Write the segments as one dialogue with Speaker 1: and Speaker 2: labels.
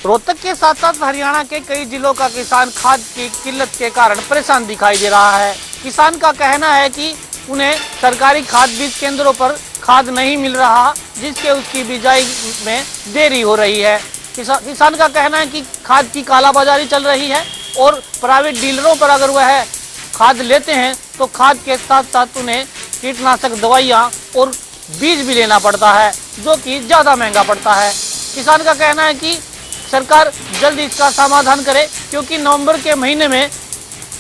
Speaker 1: रोहतक के साथ साथ हरियाणा के कई जिलों का किसान खाद की किल्लत के कारण परेशान दिखाई दे रहा है। किसान का कहना है कि उन्हें सरकारी खाद बीज केंद्रों पर खाद नहीं मिल रहा, जिसके उसकी बिजाई में देरी हो रही है। किसान का कहना है कि खाद की कालाबाजारी चल रही है और प्राइवेट डीलरों पर अगर वह खाद लेते हैं तो खाद के साथ साथ उन्हें कीटनाशक दवाइयाँ और बीज भी लेना पड़ता है, जो कि ज़्यादा महंगा पड़ता है। किसान का कहना है कि सरकार जल्द इसका समाधान करे, क्योंकि नवंबर के महीने में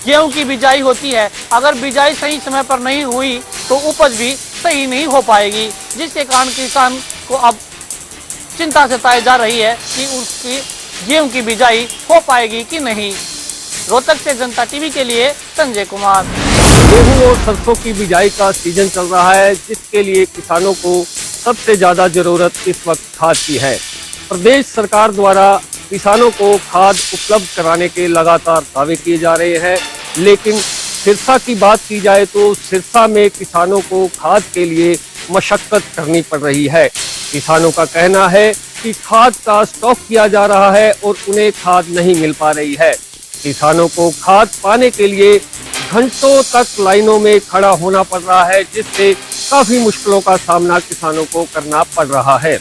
Speaker 1: गेहूं की बिजाई होती है। अगर बिजाई सही समय पर नहीं हुई तो उपज भी सही नहीं हो पाएगी, जिसके कारण किसान को अब चिंता सताई जा रही है कि उसकी गेहूं की बिजाई हो पाएगी कि नहीं। रोहतक से जनता टीवी के लिए संजय कुमार।
Speaker 2: गेहूं और सरसों की बिजाई का सीजन चल रहा है, जिसके लिए किसानों को सबसे ज्यादा जरूरत इस वक्त खाद की है। प्रदेश सरकार द्वारा किसानों को खाद उपलब्ध कराने के लगातार दावे किए जा रहे हैं, लेकिन सिरसा की बात की जाए तो सिरसा में किसानों को खाद के लिए मशक्कत करनी पड़ रही है। किसानों का कहना है कि खाद का स्टॉक किया जा रहा है और उन्हें खाद नहीं मिल पा रही है। किसानों को खाद पाने के लिए घंटों तक लाइनों में खड़ा होना पड़ रहा है, जिससे काफी मुश्किलों का सामना किसानों को करना पड़ रहा है।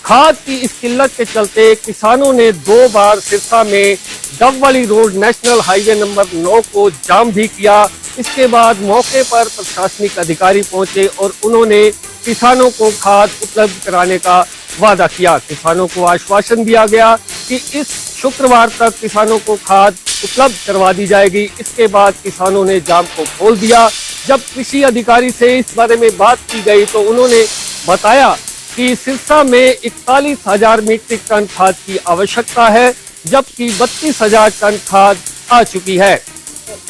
Speaker 2: खाद की इस किल्लत के चलते किसानों ने 2 बार सिरसा में Dabwali road national highway number 9 को जाम भी किया। इसके बाद मौके पर प्रशासनिक अधिकारी पहुंचे और उन्होंने किसानों को खाद उपलब्ध कराने का वादा किया। किसानों को आश्वासन दिया गया कि इस शुक्रवार तक किसानों को खाद उपलब्ध करवा दी जाएगी। इसके बाद किसानों ने जाम को खोल दिया। जब कृषि अधिकारी से इस बारे में बात की गई तो उन्होंने बताया कि सिरसा में 41,000 मीट्रिक टन खाद की आवश्यकता है, जबकि 32,000 टन खाद आ चुकी है।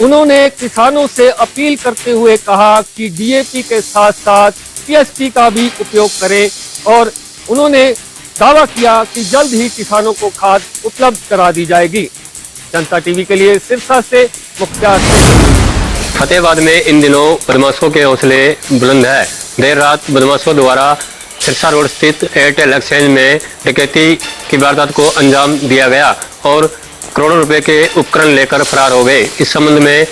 Speaker 2: उन्होंने किसानों से अपील करते हुए कहा कि डीएपी के साथ साथ टीएसपी का भी उपयोग करें और उन्होंने दावा किया कि जल्द ही किसानों को खाद उपलब्ध करा दी जाएगी। जनता टीवी के लिए सिरसा से मुख्तार।
Speaker 3: फतेहाबाद में इन दिनों बदमाशों के हौसले बुलंद है। देर रात बदमाशों द्वारा सिरसा रोड स्थित एयरटेल एक्सचेंज में डकैती की वारदात को अंजाम दिया गया और करोड़ों रुपए के उपकरण लेकर फरार हो गए। इस संबंध में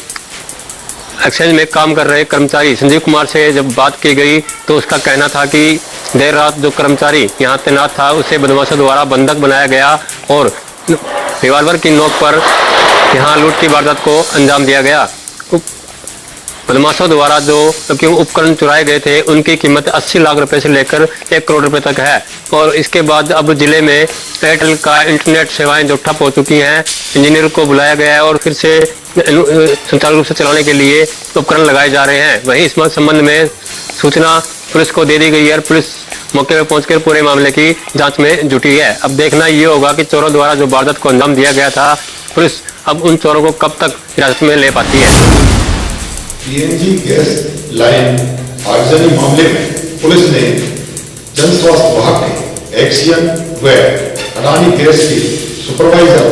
Speaker 3: एक्सचेंज में काम कर रहे कर्मचारी संजीव कुमार से जब बात की गई तो उसका कहना था कि देर रात जो कर्मचारी यहां तैनात था उसे बदमाशों द्वारा बंधक बनाया गया और रिवाल्वर की नोक पर यहां लूट की वारदात को अंजाम दिया गया। बदमाशों द्वारा जो उपकरण चुराए गए थे उनकी कीमत 80 लाख रुपए से लेकर 1 करोड़ रुपए तक है और इसके बाद अब जिले में एयरटेल का इंटरनेट सेवाएं जो ठप हो चुकी हैं, इंजीनियर को बुलाया गया है और फिर से सुचारू रूप से चलाने के लिए उपकरण लगाए जा रहे हैं। वहीं इस संबंध में सूचना पुलिस को दे दी गई है और पुलिस मौके पर पहुंचकर पूरे मामले की जांच में जुटी है। अब देखना ये होगा कि चोरों द्वारा जो वारदात को अंजाम दिया गया था, पुलिस अब उन चोरों को कब तक हिरासत में ले पाती है।
Speaker 4: पीएनजी गैस लाइन आगजनी मामले में पुलिस ने जन स्वास्थ्य विभाग के एक्सियन व अडानी गैस के सुपरवाइजर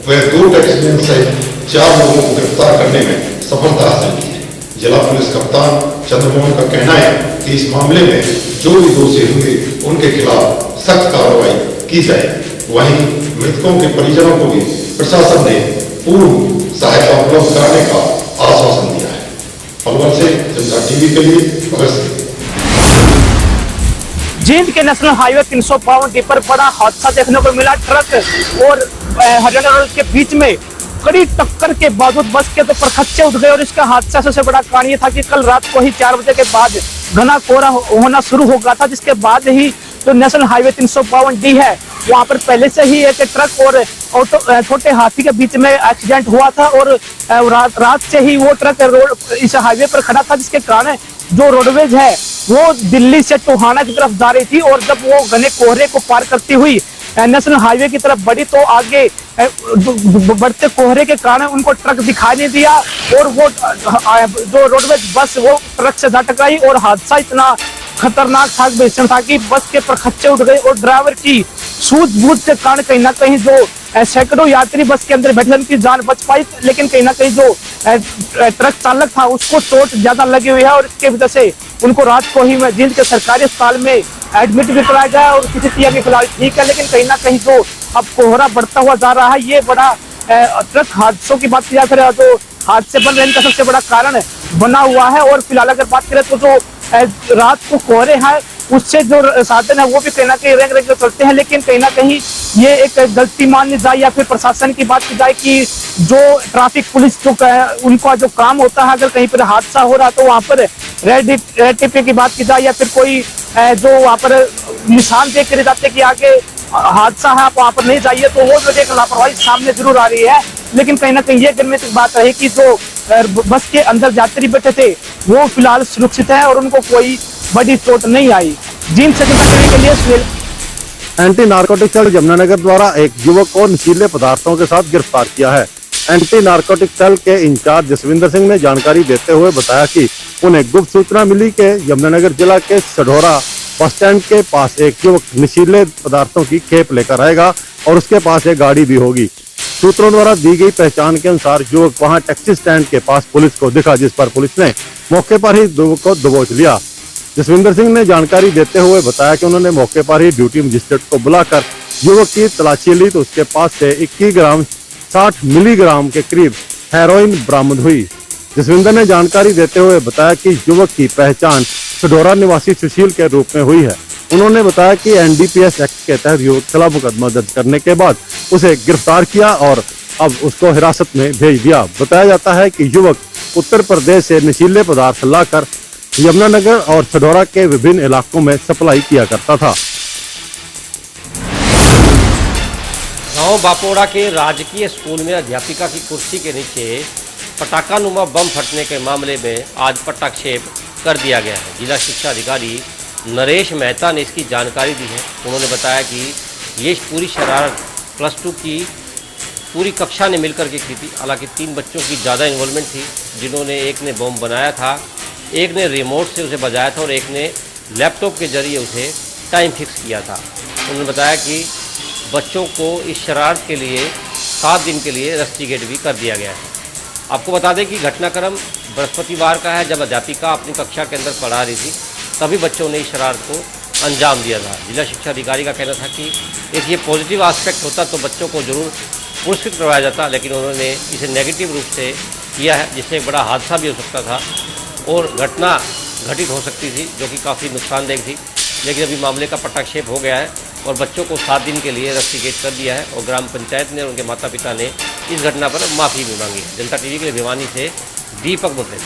Speaker 4: व 2 टैक्सीमैन सहित 4 लोगों को गिरफ्तार करने में सफलता हासिल की है। जिला पुलिस कप्तान चंद्रमोहन का कहना है कि इस मामले में जो भी दोषी होंगे उनके खिलाफ सख्त कार्रवाई की जाए। वहीं मृतकों के परिजनों को भी प्रशासन ने पूर्ण सहायता उपलब्ध कराने का आश्वासन दिया है। पलवल से जनता टीवी के लिए भगत सिंह।
Speaker 5: जींद के नेशनल हाईवे 352 पर बड़ा हादसा देखने को मिला। ट्रक और हरियाणा रोड के बीच में कड़ी टक्कर के बावजूद बस के तो परखच्चे उठ गए और इसका हादसा सबसे बड़ा कारण ये था कि कल रात को ही 4 बजे के बाद घना कोहरा होना शुरू हो गया था, जिसके बाद ही जो नेशनल हाईवे 352 है वहां पर पहले से ही एक ट्रक और छोटे हाथी के बीच में एक्सीडेंट हुआ था और रात से ही वो ट्रक रोड इस हाईवे पर खड़ा था, जिसके कारण जो रोडवेज है वो दिल्ली से टोहाना की तरफ जा रही थी और जब वो घने कोहरे को पार करती हुई नेशनल हाईवे की तरफ बढ़ी तो आगे बढ़ते कोहरे के कारण उनको ट्रक दिखाई नहीं दिया और वो जो रोडवेज बस वो ट्रक से जा टकराई और हादसा इतना खतरनाक था, भीषण था कि बस के परखच्चे उठ गए और ड्राइवर की सूझबूझ के कारण कहीं ना कहीं जो सैकड़ों यात्री बस के अंदर बैठे उनकी जान बच पाई, लेकिन कहीं ना कहीं जो ट्रक चालक था उसको चोट ज्यादा लगी हुई है और इसके वजह से उनको रात को ही जींद के सरकारी अस्पताल में एडमिट भी कराया गया और किसी की फिलहाल ठीक है, लेकिन कहीं ना कहीं जो अब कोहरा बढ़ता हुआ जा रहा है। ये बड़ा ट्रक हादसों की बात की जाए, फिर जो हादसे बन रहे हैं इनका सबसे बड़ा कारण बना हुआ है। और फिलहाल अगर बात करें तो जो रात को कोहरे हैं उससे जो साधन है वो भी कहीं ना कहीं रेंग रेंग चलते हैं, लेकिन कहीं ना कहीं ये एक गलती मानी जाए या फिर प्रशासन की बात की जाए कि जो ट्रैफिक पुलिस जो उनका जो काम होता है, अगर कहीं पर हादसा हो रहा है तो वहां पर रेड टिपे की बात की जाए या फिर कोई जो वहां पर निशान देख कर जाते कि आगे हादसा है आप वहां पर नहीं जाइए, तो वो जो एक लापरवाही सामने जरूर आ रही है। लेकिन कहीं ना कहीं ये गिरने की बात रही कि जो बस के अंदर यात्री बैठे थे वो फिलहाल सुरक्षित है और उनको कोई बड़ी चोट नहीं आई। जीन से करने के लिए Sunil.
Speaker 6: Anti narcotic cell Yamunanagar द्वारा एक युवक को नशीले पदार्थों के साथ गिरफ्तार किया है। एंटी नारकोटिक सेल के इंचार्ज जसविंदर सिंह ने जानकारी देते हुए बताया कि उन्हें गुप्त सूचना मिली कि यमुनानगर जिला के सढौरा बस स्टैंड के पास एक युवक नशीले पदार्थों की खेप लेकर आएगा और उसके पास एक गाड़ी भी होगी। सूत्रों द्वारा दी गई पहचान के अनुसार युवक वहां टैक्सी स्टैंड के पास पुलिस को दिखा, जिस पर पुलिस ने मौके पर ही युवक को दबोच लिया। जसविंदर सिंह ने जानकारी देते हुए बताया कि उन्होंने मौके पर ही ड्यूटी मजिस्ट्रेट को बुलाकर युवक की तलाशी ली तो उसके पास से 21 ग्राम 60 मिलीग्राम के करीब हेरोइन बरामद हुई। जसविंदर ने जानकारी देते हुए बताया कि युवक की पहचान सढौरा निवासी सुशील के रूप में हुई है। उन्होंने बताया कि एनडीपीएस एक्ट के तहत युवक के खिलाफ मुकदमा दर्ज करने के बाद उसे गिरफ्तार किया और अब उसको हिरासत में भेज दिया। बताया जाता है कि युवक उत्तर प्रदेश से नशीले पदार्थ लाकर यमुनानगर और सढौरा के विभिन्न इलाकों में सप्लाई किया करता था।
Speaker 7: गांव बापोड़ा के राजकीय स्कूल में अध्यापिका की कुर्सी के नीचे पटाखानुमा बम फटने के मामले में आज पटाक्षेप कर दिया गया है। जिला शिक्षा अधिकारी नरेश मेहता ने इसकी जानकारी दी है। उन्होंने बताया कि ये पूरी शरारत +2 की पूरी कक्षा ने मिलकर के की थी। हालांकि 3 बच्चों की ज़्यादा इन्वॉल्वमेंट थी, जिन्होंने एक ने बम बनाया था, एक ने रिमोट से उसे बजाया था और एक ने लैपटॉप के जरिए उसे टाइम फिक्स किया था। उन्होंने बताया कि बच्चों को इस शरारत के लिए 7 दिन के लिए रस्टिकेट भी कर दिया गया है। आपको बता दें कि घटनाक्रम बृहस्पतिवार का है, जब अध्यापिका अपनी कक्षा के अंदर पढ़ा रही थी तभी बच्चों ने इस शरारत को अंजाम दिया था। जिला शिक्षा अधिकारी का कहना था कि एक ये पॉजिटिव एस्पेक्ट होता तो बच्चों को जरूर पुरस्कृत करवाया जाता, लेकिन उन्होंने इसे नेगेटिव रूप से किया है, जिससे एक बड़ा हादसा भी हो सकता था और घटना घटित हो सकती थी जो कि काफ़ी नुकसानदेह थी। लेकिन अभी मामले का पटाक्षेप हो गया है और बच्चों को 7 दिन के लिए रस्टिकेट कर दिया है और ग्राम पंचायत ने और उनके माता पिता ने इस घटना पर माफ़ी भी मांगी। जनता टीवी के लिए भिवानी से दीपक मुद्दे।